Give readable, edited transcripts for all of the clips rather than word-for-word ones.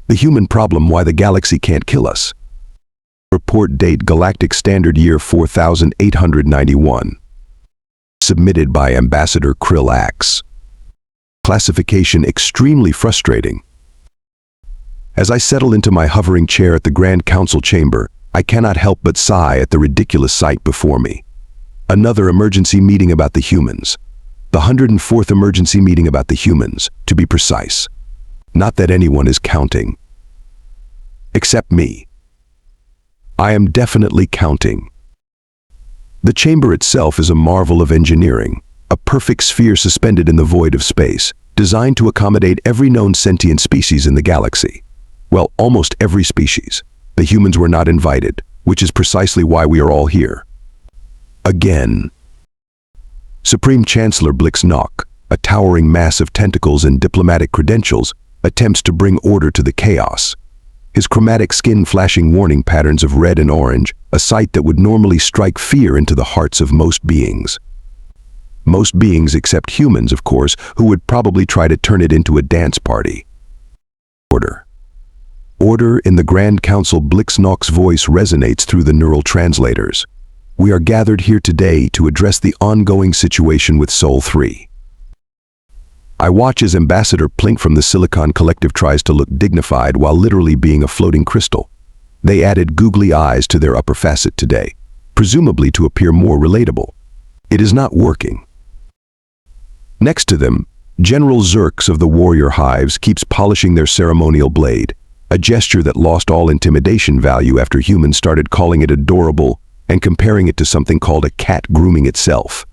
The human problem: why the galaxy can't kill us. Report date: Galactic Standard Year 4891. Submitted by Ambassador Krill. Classification: extremely frustrating. As I settle into my hovering chair at the Grand Council chamber, I cannot help but sigh at the ridiculous sight before me. Another emergency meeting about the humans. The 104th emergency meeting about the humans, to be precise. Not that anyone is counting. Except me. I am definitely counting. The chamber itself is a marvel of engineering, a perfect sphere suspended in the void of space, designed to accommodate every known sentient species in the galaxy. Well, almost every species. The humans were not invited, which is precisely why we are all here. Again. Supreme Chancellor Blix-Nock, a towering mass of tentacles and diplomatic credentials, attempts to bring order to the chaos. His chromatic skin flashing warning patterns of red and orange, a sight that would normally strike fear into the hearts of most beings. Most beings except humans, of course, who would probably try to turn it into a dance party. Order. Order in the Grand Council. Blix-Nock's voice resonates through the neural translators. We are gathered here today to address the ongoing situation with Sol 3. I watch as Ambassador Plink from the Silicon Collective tries to look dignified while literally being a floating crystal. They added googly eyes to their upper facet today, presumably to appear more relatable. It is not working. Next to them, General Zerks of the Warrior Hives keeps polishing their ceremonial blade, a gesture that lost all intimidation value after humans started calling it adorable and comparing it to something called a cat grooming itself.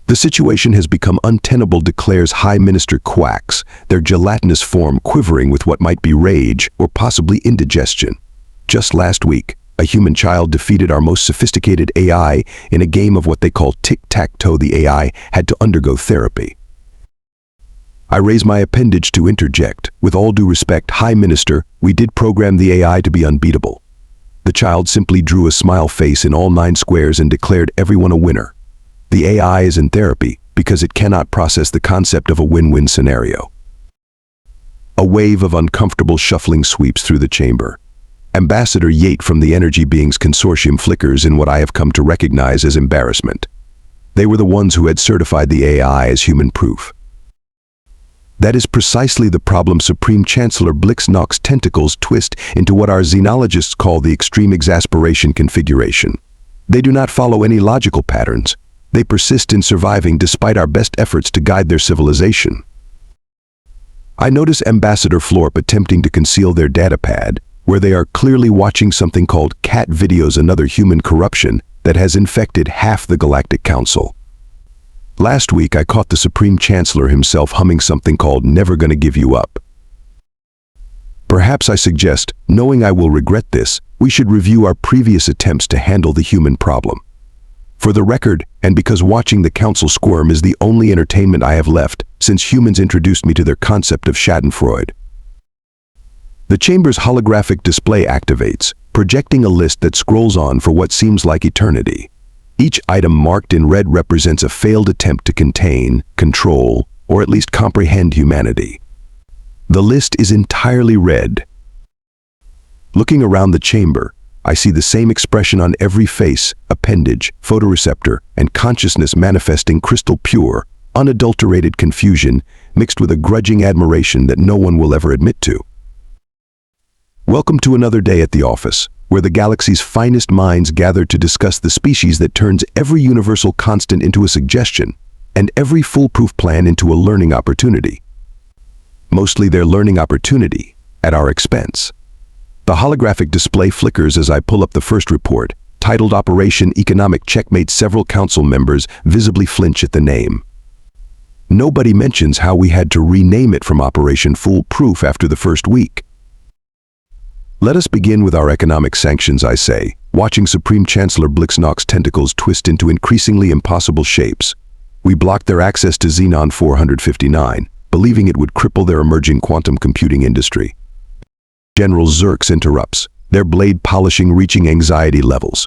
The situation has become untenable, declares High Minister Quacks, their gelatinous form quivering with what might be rage or possibly indigestion. Just last week, a human child defeated our most sophisticated AI in a game of what they call tic-tac-toe. The AI had to undergo therapy. I raise my appendage to interject. With all due respect, High Minister, we did program the AI to be unbeatable. The child simply drew a smile face in all 9 squares and declared everyone a winner. The AI is in therapy because it cannot process the concept of a win-win scenario. A wave of uncomfortable shuffling sweeps through the chamber. Ambassador Yate from the Energy Beings Consortium flickers in what I have come to recognize as embarrassment. They were the ones who had certified the AI as human proof. That is precisely the problem. Supreme Chancellor Blix-Nock's tentacles twist into what our xenologists call the extreme exasperation configuration. They do not follow any logical patterns. They persist in surviving despite our best efforts to guide their civilization. I notice Ambassador Florp attempting to conceal their datapad, where they are clearly watching something called cat videos, another human corruption that has infected half the Galactic Council. Last week I caught the Supreme Chancellor himself humming something called "Never Gonna Give You Up." Perhaps I suggest, knowing I will regret this, we should review our previous attempts to handle the human problem. For the record, and because watching the Council squirm is the only entertainment I have left since humans introduced me to their concept of Schadenfreude. The chamber's holographic display activates, projecting a list that scrolls on for what seems like eternity. Each item marked in red represents a failed attempt to contain, control, or at least comprehend humanity. The list is entirely red. Looking around the chamber, I see the same expression on every face, appendage, photoreceptor, and consciousness manifesting crystal pure, unadulterated confusion mixed with a grudging admiration that no one will ever admit to. Welcome to another day at the office, where the galaxy's finest minds gather to discuss the species that turns every universal constant into a suggestion, and every foolproof plan into a learning opportunity. Mostly their learning opportunity, at our expense. The holographic display flickers as I pull up the first report, titled Operation Economic Checkmate. Several council members visibly flinch at the name. Nobody mentions how we had to rename it from Operation Foolproof after the first week. Let us begin with our economic sanctions, I say, watching Supreme Chancellor Blix-Nock's tentacles twist into increasingly impossible shapes. We blocked their access to Xenon 459, believing it would cripple their emerging quantum computing industry. General Zerks interrupts, their blade polishing reaching anxiety levels.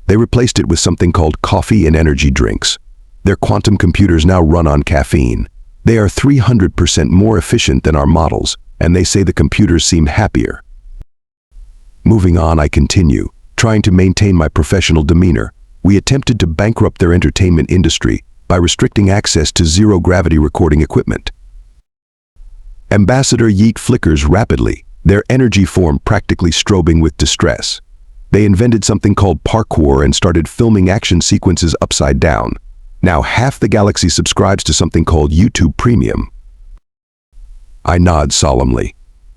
They replaced it with something called coffee and energy drinks. Their quantum computers now run on caffeine. They are 300% more efficient than our models, and they say the computers seem happier. Moving on, I continue, trying to maintain my professional demeanor. We attempted to bankrupt their entertainment industry by restricting access to zero-gravity recording equipment. Ambassador Yeet flickers rapidly, their energy form practically strobing with distress. They invented something called parkour and started filming action sequences upside down. Now half the galaxy subscribes to something called YouTube Premium. I nod solemnly.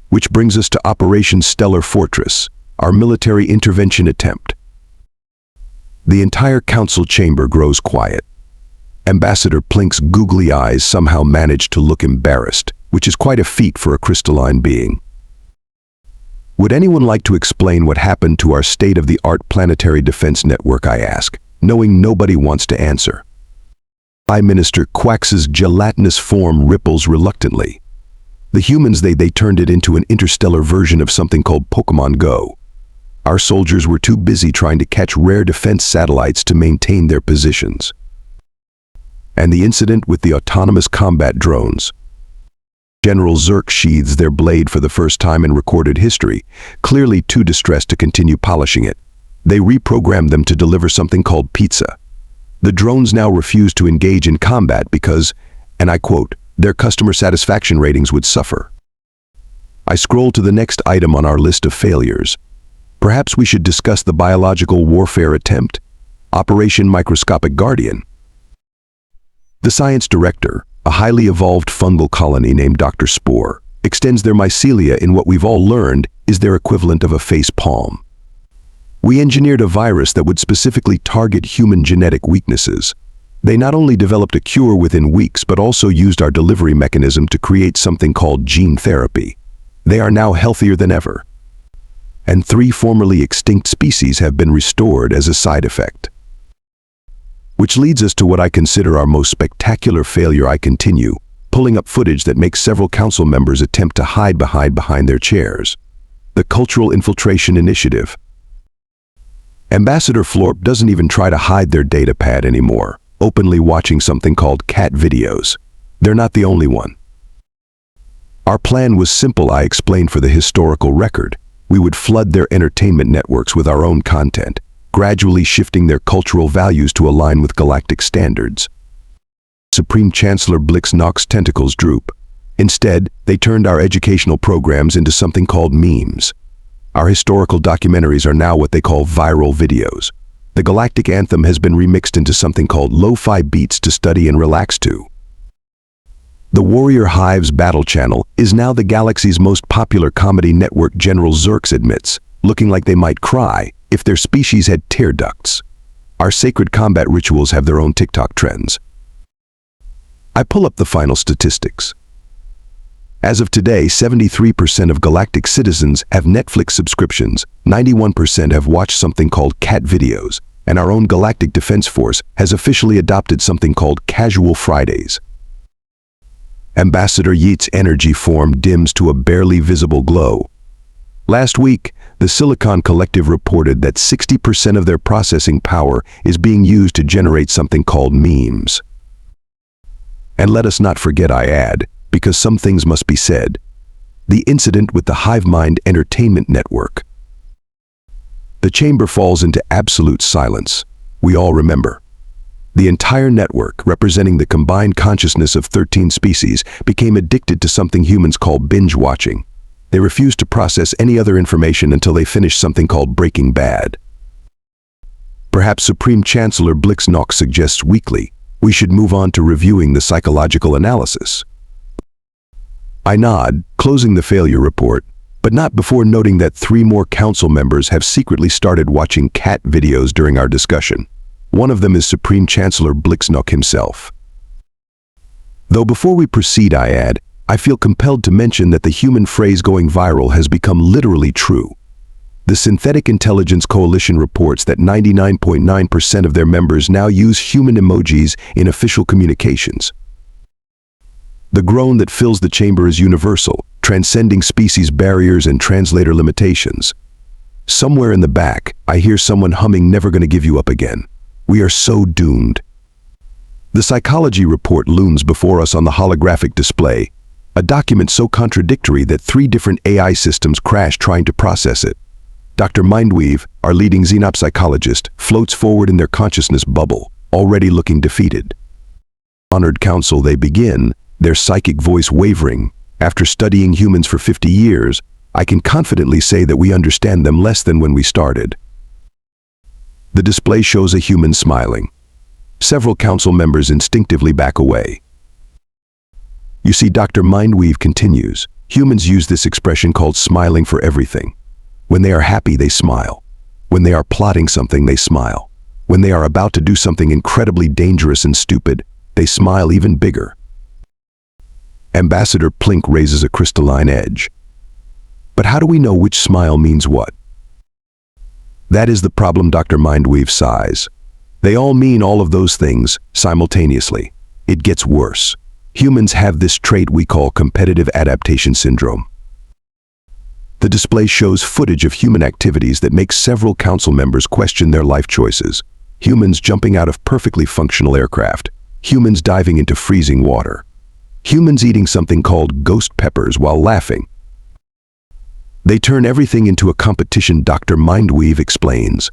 Which brings us to Operation Stellar Fortress, our military intervention attempt. The entire council chamber grows quiet. Ambassador Plink's googly eyes somehow manage to look embarrassed, which is quite a feat for a crystalline being. Would anyone like to explain what happened to our state-of-the-art planetary defense network, I ask, knowing nobody wants to answer. Prime Minister Quax's gelatinous form ripples reluctantly. The humans, they turned it into an interstellar version of something called Pokemon Go. Our soldiers were too busy trying to catch rare defense satellites to maintain their positions. And the incident with the autonomous combat drones. General Zerk sheathes their blade for the first time in recorded history, clearly too distressed to continue polishing it. They reprogrammed them to deliver something called pizza. The drones now refuse to engage in combat because, and I quote, their customer satisfaction ratings would suffer. I scroll to the next item on our list of failures. Perhaps we should discuss the biological warfare attempt, Operation Microscopic Guardian. The science director, a highly evolved fungal colony named Dr. Spore, extends their mycelia in what we've all learned is their equivalent of a face palm. We engineered a virus that would specifically target human genetic weaknesses. They not only developed a cure within weeks, but also used our delivery mechanism to create something called gene therapy. They are now healthier than ever. And 3 formerly extinct species have been restored as a side effect. Which leads us to what I consider our most spectacular failure. I continue, pulling up footage that makes several council members attempt to hide behind their chairs. The Cultural Infiltration Initiative. Ambassador Florp doesn't even try to hide their datapad anymore, openly watching something called cat videos. They're not the only one. Our plan was simple, I explained, for the historical record. We would flood their entertainment networks with our own content, gradually shifting their cultural values to align with galactic standards. Supreme Chancellor Blix-Nox's tentacles droop. Instead, they turned our educational programs into something called memes. Our historical documentaries are now what they call viral videos. The galactic anthem has been remixed into something called lo-fi beats to study and relax to. The Warrior Hive's Battle Channel is now the galaxy's most popular comedy network. General Zerk admits, looking like they might cry if their species had tear ducts. Our sacred combat rituals have their own TikTok trends. I pull up the final statistics. As of today, 73% of galactic citizens have Netflix subscriptions, 91% have watched something called cat videos, and our own Galactic Defense Force has officially adopted something called Casual Fridays. Ambassador Yeet's energy form dims to a barely visible glow. Last week, the Silicon Collective reported that 60% of their processing power is being used to generate something called memes. And let us not forget, I add, because some things must be said, the incident with the HiveMind Entertainment Network. The chamber falls into absolute silence. We all remember. The entire network, representing the combined consciousness of 13 species, became addicted to something humans call binge watching. They refused to process any other information until they finished something called Breaking Bad. Perhaps Supreme Chancellor Blix-Nox suggests weekly we should move on to reviewing the psychological analysis. I nod, closing the failure report, but not before noting that 3 more council members have secretly started watching cat videos during our discussion. One of them is Supreme Chancellor Blix-Nox himself. Though before we proceed, I add, I feel compelled to mention that the human phrase going viral has become literally true. The Synthetic Intelligence Coalition reports that 99.9% of their members now use human emojis in official communications. The groan that fills the chamber is universal, transcending species barriers and translator limitations. Somewhere in the back, I hear someone humming "Never Gonna Give You Up Again." We are so doomed. The psychology report looms before us on the holographic display, A document so contradictory that 3 different AI systems crash trying to process it. Dr. Mindweave, our leading xenopsychologist, floats forward in their consciousness bubble, already looking defeated. Honored council they begin, their psychic voice wavering. After studying humans for 50 years, I can confidently say that we understand them less than when we started. The display shows a human smiling. Several council members instinctively back away. You see, Dr. Mindweave continues. Humans use this expression called smiling for everything. When they are happy, they smile. When they are plotting something, they smile. When they are about to do something incredibly dangerous and stupid, they smile even bigger. Ambassador Plink raises a crystalline edge. But how do we know which smile means what? That is the problem, Dr. Mindweave sighs. They all mean all of those things simultaneously. It gets worse. Humans have this trait we call competitive adaptation syndrome. The display shows footage of human activities that make several council members question their life choices. Humans jumping out of perfectly functional aircraft. Humans diving into freezing water. Humans eating something called ghost peppers while laughing. They turn everything into a competition, Dr. Mindweave explains.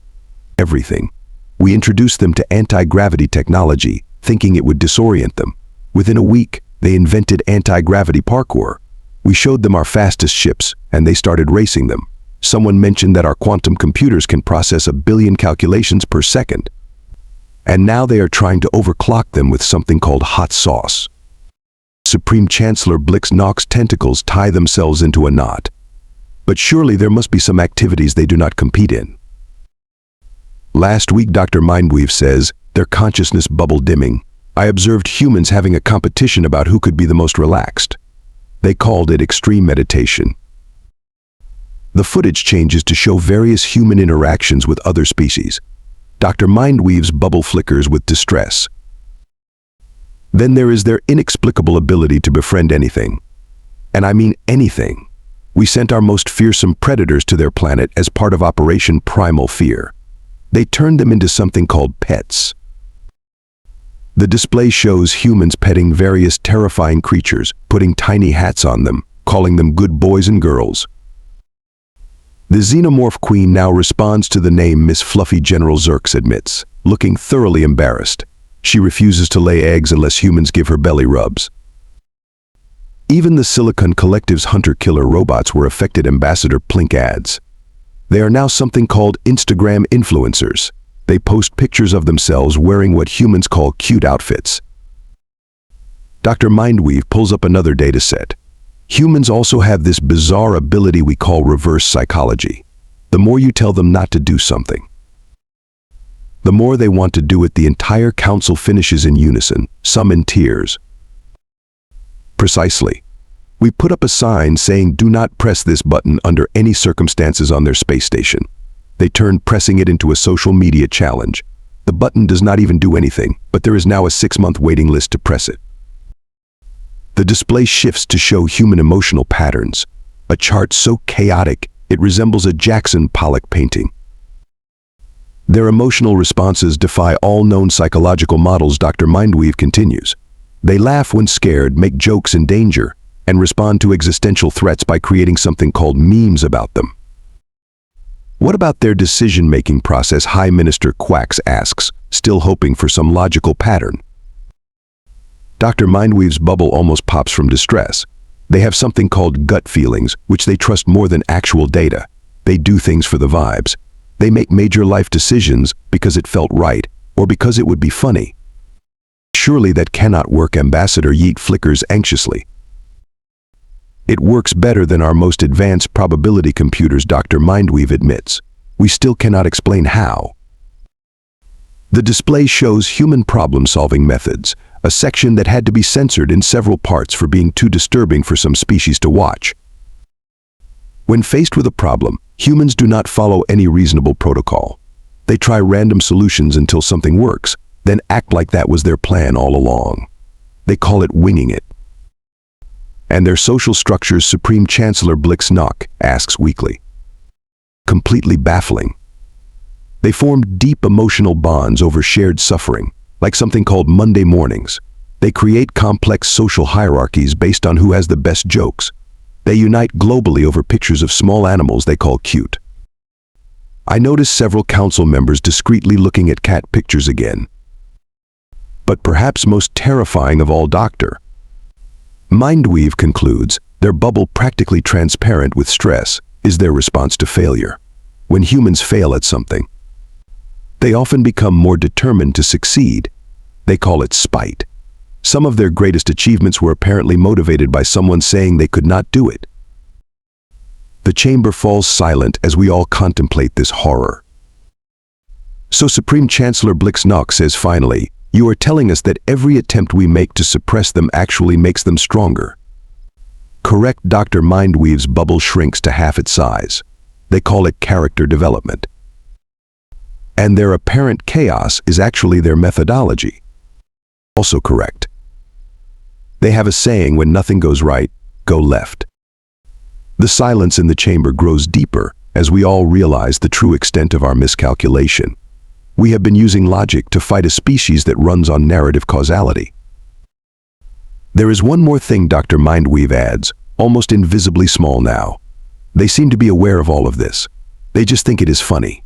Everything. We introduced them to anti-gravity technology, thinking it would disorient them. Within a week, they invented anti-gravity parkour. We showed them our fastest ships, and they started racing them. Someone mentioned that our quantum computers can process 1 billion calculations per second. And now they are trying to overclock them with something called hot sauce. Supreme Chancellor Blix Knock's tentacles tie themselves into a knot. But surely there must be some activities they do not compete in. Last week, Dr. Mindweave says, their consciousness bubble dimming. I observed humans having a competition about who could be the most relaxed. They called it extreme meditation. The footage changes to show various human interactions with other species. Dr. Mindweave's bubble flickers with distress. Then there is their inexplicable ability to befriend anything. And I mean anything. We sent our most fearsome predators to their planet as part of Operation Primal Fear. They turned them into something called pets. The display shows humans petting various terrifying creatures, putting tiny hats on them, calling them good boys and girls. The xenomorph queen now responds to the name Miss Fluffy, General Zerx admits, looking thoroughly embarrassed. She refuses to lay eggs unless humans give her belly rubs. Even the Silicon Collective's hunter-killer robots were affected, Ambassador Plink adds. They are now something called Instagram influencers. They post pictures of themselves wearing what humans call cute outfits. Dr. Mindweave pulls up another data set. Humans also have this bizarre ability we call reverse psychology. The more you tell them not to do something, the more they want to do it. The entire council finishes in unison, some in tears. Precisely. We put up a sign saying do not press this button under any circumstances on their space station. They turned pressing it into a social media challenge. The button does not even do anything, but there is now a 6-month waiting list to press it. The display shifts to show human emotional patterns, a chart so chaotic it resembles a Jackson Pollock painting. Their emotional responses defy all known psychological models, Dr. Mindweave continues. They laugh when scared, make jokes in danger, and respond to existential threats by creating something called memes about them. What about their decision-making process? High Minister Quacks asks, still hoping for some logical pattern. Dr. Mindweave's bubble almost pops from distress. They have something called gut feelings, which they trust more than actual data. They do things for the vibes. They make major life decisions because it felt right, or because it would be funny. Surely that cannot work, Ambassador Yeet flickers anxiously. It works better than our most advanced probability computers, Dr. Mindweave admits. We still cannot explain how. The display shows human problem-solving methods, a section that had to be censored in several parts for being too disturbing for some species to watch. When faced with a problem, humans do not follow any reasonable protocol. They try random solutions until something works, then act like that was their plan all along. They call it winging it. And their social structures, Supreme Chancellor Blix Knock asks weakly. Completely baffling. They formed deep emotional bonds over shared suffering, like something called Monday mornings. They create complex social hierarchies based on who has the best jokes. They unite globally over pictures of small animals they call cute. I noticed several council members discreetly looking at cat pictures again. But perhaps most terrifying of all, Dr. Mindweave concludes, their bubble practically transparent with stress is their response to failure. When humans fail at something, they often become more determined to succeed. They call it spite. Some of their greatest achievements were apparently motivated by someone saying they could not do it. The chamber falls silent as we all contemplate this horror. So Supreme Chancellor Blix-Nox says finally, "You are telling us that every attempt we make to suppress them actually makes them stronger." Correct. Dr. Mindweave's bubble shrinks to half its size. They call it character development. And their apparent chaos is actually their methodology. Also correct. They have a saying, when nothing goes right, go left. The silence in the chamber grows deeper as we all realize the true extent of our miscalculation. We have been using logic to fight a species that runs on narrative causality. There is one more thing Dr. Mindweave adds, almost invisibly small now. They seem to be aware of all of this. They just think it is funny.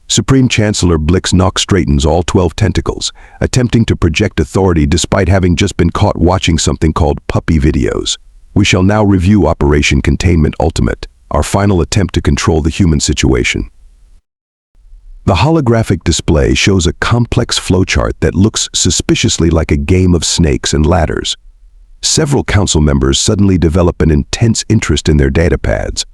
Supreme Chancellor Blix-Nox straightens all 12 tentacles, attempting to project authority despite having just been caught watching something called puppy videos. We shall now review Operation Containment Ultimate, our final attempt to control the human situation. The holographic display shows a complex flowchart that looks suspiciously like a game of snakes and ladders. Several council members suddenly develop an intense interest in their datapads.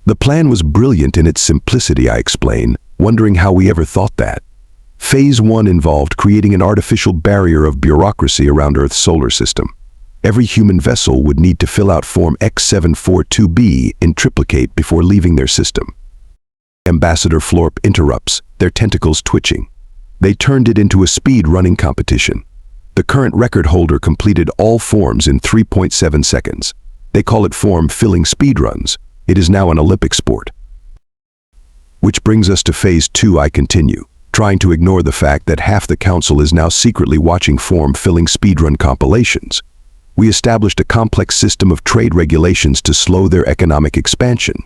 The plan was brilliant in its simplicity, I explain, wondering how we ever thought that. Phase 1 involved creating an artificial barrier of bureaucracy around Earth's solar system. Every human vessel would need to fill out Form X742B in triplicate before leaving their system. Ambassador Florp interrupts, their tentacles twitching. They turned it into a speed-running competition. The current record holder completed all forms in 3.7 seconds. They call it form-filling speedruns. It is now an Olympic sport. Which brings us to Phase 2, I continue, trying to ignore the fact that half the council is now secretly watching form-filling speedrun compilations. We established a complex system of trade regulations to slow their economic expansion.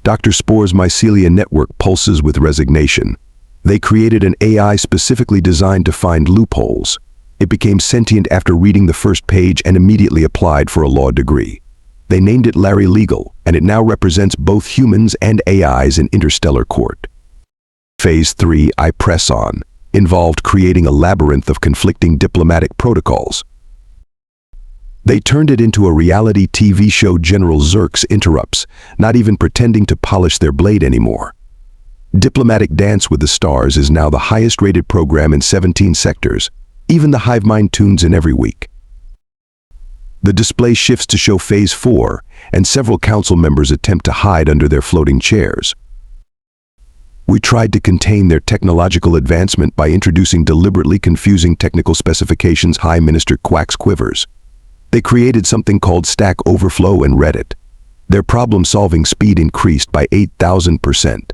Dr. Spore's mycelia network pulses with resignation. They created an AI specifically designed to find loopholes. It became sentient after reading the first page and immediately applied for a law degree. They named it Larry Legal, and it now represents both humans and AIs in Interstellar Court. Phase 3, I press on, involved creating a labyrinth of conflicting diplomatic protocols. They turned it into a reality TV show. General Zerx interrupts, not even pretending to polish their blade anymore. Diplomatic Dance with the Stars is now the highest-rated program in 17 sectors. Even the hive mind tunes in every week. The display shifts to show Phase 4, and several council members attempt to hide under their floating chairs. We tried to contain their technological advancement by introducing deliberately confusing technical specifications. High Minister Quack's quivers. They created something called Stack Overflow and Reddit. Their problem-solving speed increased by 8,000%.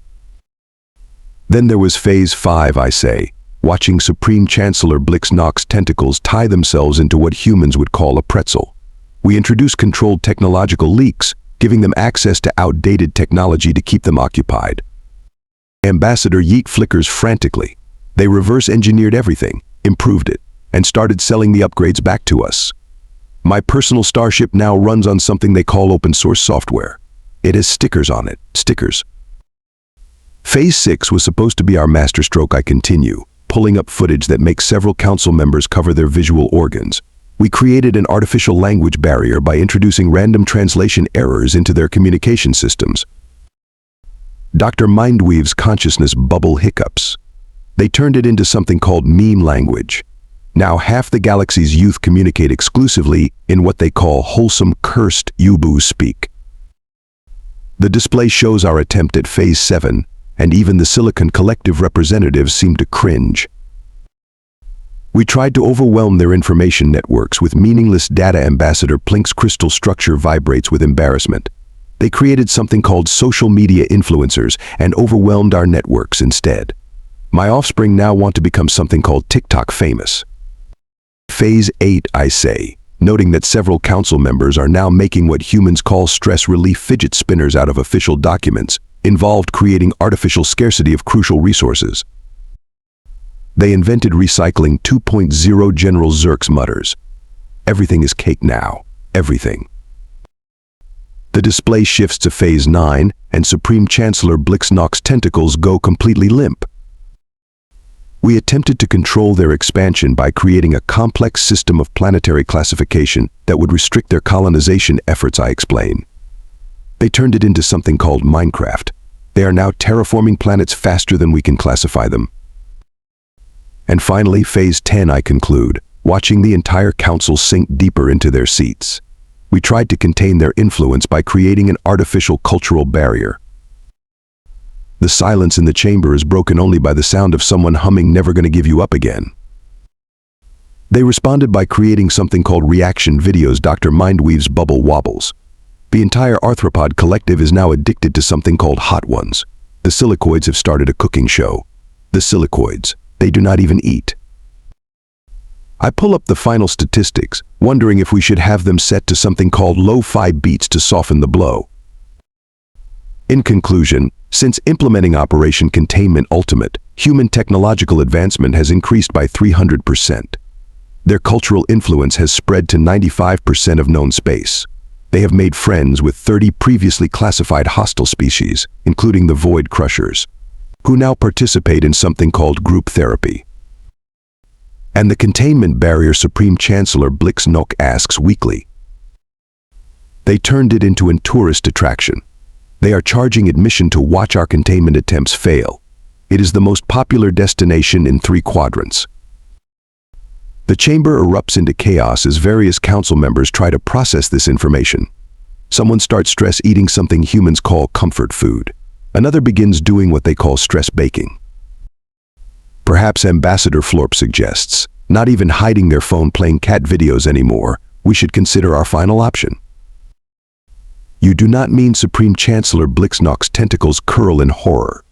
Then there was Phase 5, I say, watching Supreme Chancellor Blix-Nox tentacles tie themselves into what humans would call a pretzel. We introduced controlled technological leaks, giving them access to outdated technology to keep them occupied. Ambassador Yeet flickers frantically. They reverse-engineered everything, improved it, and started selling the upgrades back to us. My personal starship now runs on something they call open-source software. It has stickers on it, stickers. Phase 6 was supposed to be our masterstroke. I continue, pulling up footage that makes several council members cover their visual organs. We created an artificial language barrier by introducing random translation errors into their communication systems. Dr. Mindweave's consciousness bubble hiccups. They turned it into something called meme language. Now half the galaxy's youth communicate exclusively in what they call wholesome cursed Yubu speak. The display shows our attempt at Phase 7, and even the Silicon Collective representatives seem to cringe. We tried to overwhelm their information networks with meaningless data. Ambassador Plink's crystal structure vibrates with embarrassment. They created something called social media influencers and overwhelmed our networks instead. My offspring now want to become something called TikTok famous. Phase 8, I say, noting that several council members are now making what humans call stress relief fidget spinners out of official documents, involved creating artificial scarcity of crucial resources. They invented recycling 2.0. General Zerx mutters. Everything is cake now. Everything. The display shifts to Phase 9, and Supreme Chancellor Blixnock's tentacles go completely limp. We attempted to control their expansion by creating a complex system of planetary classification that would restrict their colonization efforts, I explain. They turned it into something called Minecraft. They are now terraforming planets faster than we can classify them. And finally, Phase 10, I conclude, watching the entire council sink deeper into their seats. We tried to contain their influence by creating an artificial cultural barrier. The silence in the chamber is broken only by the sound of someone humming "Never Gonna Give You Up Again." They responded by creating something called reaction videos. Dr. Mindweave's bubble wobbles. The entire arthropod collective is now addicted to something called Hot Ones. The silicoids have started a cooking show. The silicoids, they do not even eat. I pull up the final statistics, wondering if we should have them set to something called lo-fi beats to soften the blow. In conclusion, since implementing Operation Containment Ultimate, human technological advancement has increased by 300%. Their cultural influence has spread to 95% of known space. They have made friends with 30 previously classified hostile species, including the Void Crushers, who now participate in something called group therapy. And the containment barrier Supreme Chancellor Blixnock asks weekly. They turned it into a tourist attraction. They are charging admission to watch our containment attempts fail. It is the most popular destination in 3 quadrants. The chamber erupts into chaos as various council members try to process this information. Someone starts stress eating something humans call comfort food. Another begins doing what they call stress baking. Perhaps Ambassador Florp suggests, not even hiding their phone playing cat videos anymore, we should consider our final option. You do not mean Supreme Chancellor Blixnock's tentacles curl in horror.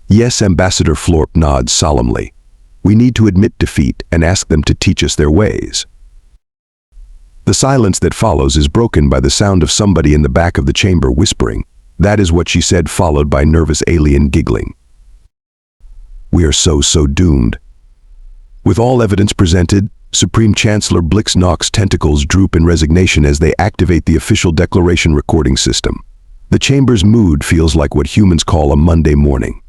Yes, Ambassador Florp nods solemnly. We need to admit defeat and ask them to teach us their ways. The silence that follows is broken by the sound of somebody in the back of the chamber whispering, "That is what she said," followed by nervous alien giggling. We are so doomed. With all evidence presented, Supreme Chancellor Blixnock's tentacles droop in resignation as they activate the official declaration recording system. The chamber's mood feels like what humans call a Monday morning.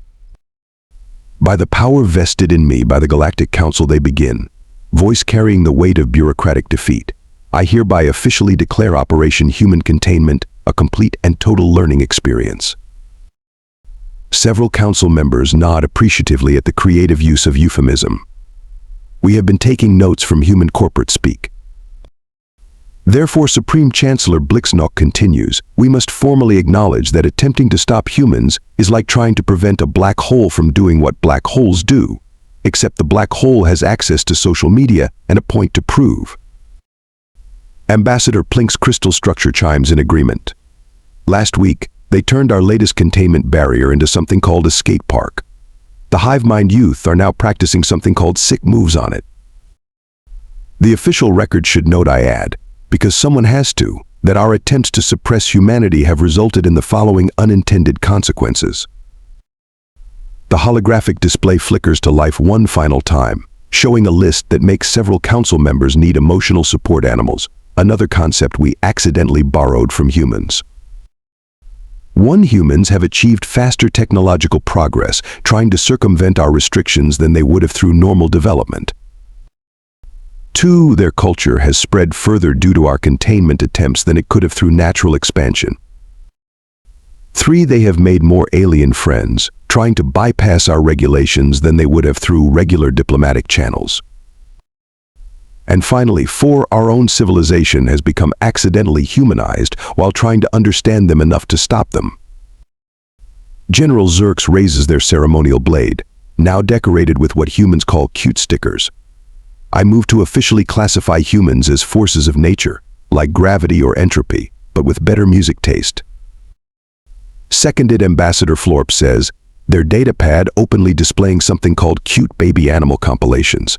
By the power vested in me by the Galactic Council, they begin, voice carrying the weight of bureaucratic defeat. I hereby officially declare Operation Human Containment a complete and total learning experience. Several council members nod appreciatively at the creative use of euphemism. We have been taking notes from human corporate speak. Therefore, Supreme Chancellor Blixnock continues, we must formally acknowledge that attempting to stop humans is like trying to prevent a black hole from doing what black holes do, except the black hole has access to social media and a point to prove. Ambassador Plink's crystal structure chimes in agreement. Last week, they turned our latest containment barrier into something called a skate park. The hive mind youth are now practicing something called sick moves on it. The official record should note, I add, because someone has to, that our attempts to suppress humanity have resulted in the following unintended consequences. The holographic display flickers to life one final time, showing a list that makes several council members need emotional support animals, another concept we accidentally borrowed from humans. 1. Humans have achieved faster technological progress, trying to circumvent our restrictions than they would have through normal development. 2. Their culture has spread further due to our containment attempts than it could have through natural expansion. 3. They have made more alien friends, trying to bypass our regulations than they would have through regular diplomatic channels. And finally, 4. Our own civilization has become accidentally humanized while trying to understand them enough to stop them. General Zerx raises their ceremonial blade, now decorated with what humans call cute stickers. I move to officially classify humans as forces of nature, like gravity or entropy, but with better music taste. Seconded, Ambassador Florp says, their datapad openly displaying something called cute baby animal compilations.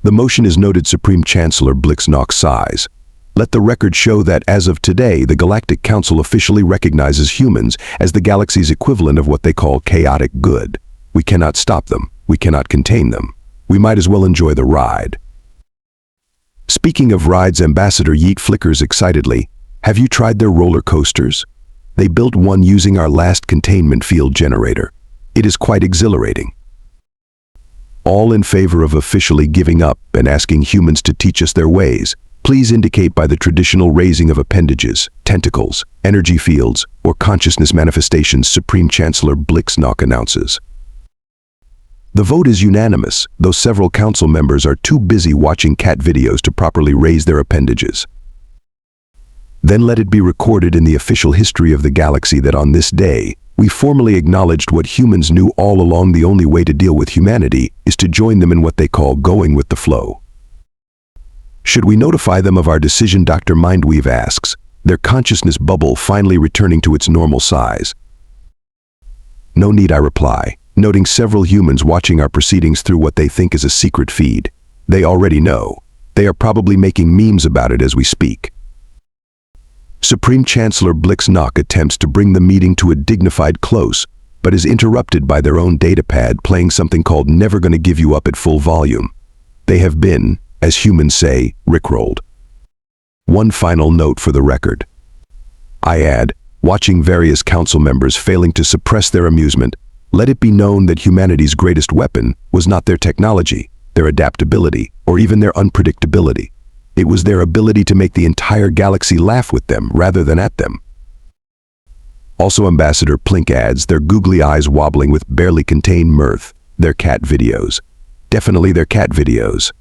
The motion is noted Supreme Chancellor Blixnock sighs. Let the record show that as of today, the Galactic Council officially recognizes humans as the galaxy's equivalent of what they call chaotic good. We cannot stop them. We cannot contain them. We might as well enjoy the ride. Speaking of rides, Ambassador Yeet flickers excitedly. Have you tried their roller coasters? They built one using our last containment field generator. It is quite exhilarating. All in favor of officially giving up and asking humans to teach us their ways, please indicate by the traditional raising of appendages, tentacles, energy fields, or consciousness manifestations, Supreme Chancellor Blixnock announces. The vote is unanimous, though several council members are too busy watching cat videos to properly raise their appendages. Then let it be recorded in the official history of the galaxy that on this day, we formally acknowledged what humans knew all along: the only way to deal with humanity is to join them in what they call going with the flow. Should we notify them of our decision? Dr. Mindweave asks, their consciousness bubble finally returning to its normal size. No need, I reply, noting several humans watching our proceedings through what they think is a secret feed. They already know. They are probably making memes about it as we speak. Supreme Chancellor Blixnock attempts to bring the meeting to a dignified close, but is interrupted by their own datapad playing something called Never Gonna Give You Up at full volume. They have been, as humans say, rickrolled. One final note for the record. I add, watching various council members failing to suppress their amusement, let it be known that humanity's greatest weapon was not their technology, their adaptability, or even their unpredictability. It was their ability to make the entire galaxy laugh with them rather than at them. Also, Ambassador Plink adds, their googly eyes wobbling with barely contained mirth, their cat videos. Definitely their cat videos.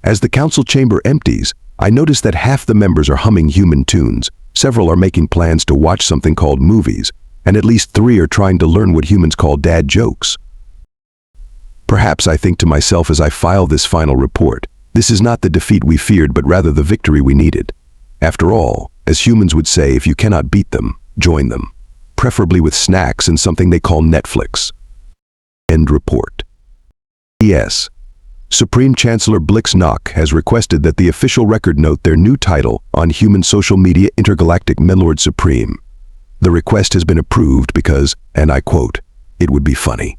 As the council chamber empties, I notice that half the members are humming human tunes, several are making plans to watch something called movies, and at least 3 are trying to learn what humans call dad jokes. Perhaps I think to myself as I file this final report, this is not the defeat we feared, but rather the victory we needed. After all, as humans would say, if you cannot beat them, join them, preferably with snacks and something they call Netflix. End report. P.S. Supreme Chancellor Blixnock has requested that the official record note their new title on human social media, Intergalactic Milord Supreme. The request has been approved because, and I quote, "it would be funny."